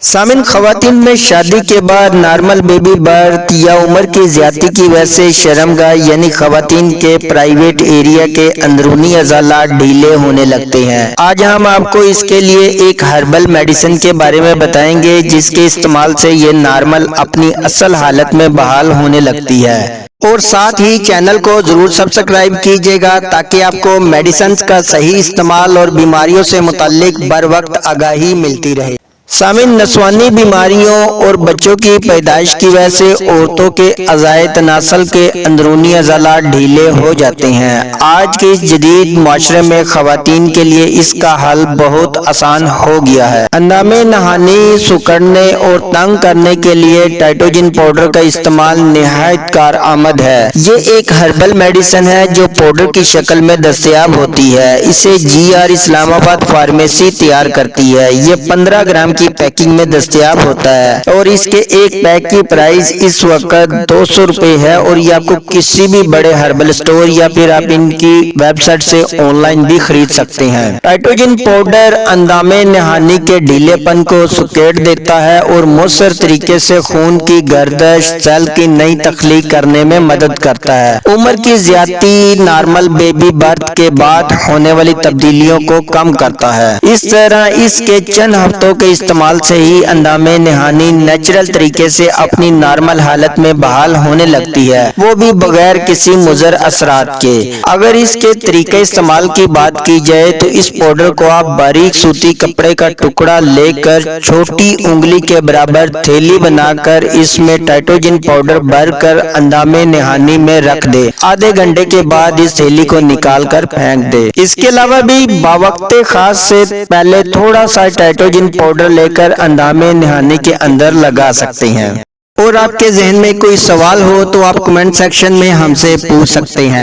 सामिन खवातीन में शादी के बाद नॉर्मल बेबी बर्थ या उम्र की ज्यादती की वजह से शर्मगाह यानी खवातीन के प्राइवेट एरिया के अंदरूनी अज़ालात ढीले होने लगते हैं। आज हम आपको इसके लिए एक हर्बल मेडिसिन के बारे में बताएंगे जिसके इस्तेमाल से ये नॉर्मल अपनी असल हालत में बहाल होने लगती है। और साथ ही चैनल को जरूर सब्सक्राइब कीजिएगा ताकि आपको मेडिसिन का सही इस्तेमाल और बीमारियों से मुताल्लिक बर वक्त आगाही मिलती रहे। सामिन नस्वानी बीमारियों और बच्चों की पैदाइश की वजह से औरतों के अज़ाए तनासल के अंदरूनी अज़ालात ढीले हो जाते हैं। आज के इस जदीद माशरे में खवातीन के लिए इसका हल बहुत आसान हो गया है। अंदामे नहानी सुकड़ने और तंग करने के लिए टाइटोजिन पाउडर का इस्तेमाल निहायत कारआमद है। ये एक हर्बल मेडिसिन है जो पाउडर की शक्ल में दस्तयाब होती है। इसे GR इस्लामाबाद फार्मेसी तैयार करती है। ये 15 ग्राम की पैकिंग में दस्तयाब होता है और इसके एक पैक की प्राइस इस वक्त 200 रुपए है और ये आपको किसी भी बड़े हर्बल स्टोर या फिर आप इनकी वेबसाइट से ऑनलाइन भी खरीद सकते हैं। टाइटोजिन पाउडर अंदामे नहानी के ढीलेपन को सुकेड़ देता है और मौसर तरीके से खून की गर्दिश सेल की नई तख्लीक करने में मदद करता है। उम्र की ज्यादती नॉर्मल बेबी बर्थ के बाद होने वाली तब्दीलियों को कम करता है। इस तरह इसके चंद हफ्तों के इस्तेमाल से ही अंदामे नहानी नेचुरल तरीके से अपनी नॉर्मल हालत में बहाल होने लगती है, वो भी बगैर किसी मुज़र असरात के। अगर इसके तरीके इस्तेमाल की बात की जाए तो इस पाउडर को आप बारीक सूती कपड़े का टुकड़ा लेकर छोटी उंगली के बराबर थैली बनाकर इसमें टाइटोजिन पाउडर भरकर अंदामे नहानी में रख दे। आधे घंटे के बाद इस थैली को निकाल कर फेंक दे। इसके अलावा भी बावक्ते खास से पहले थोड़ा सा टाइटोजिन पाउडर लेकर अंदामे नहाने के अंदर लगा सकते हैं। और आपके जहन में कोई सवाल हो तो आप कमेंट सेक्शन में हमसे पूछ सकते हैं।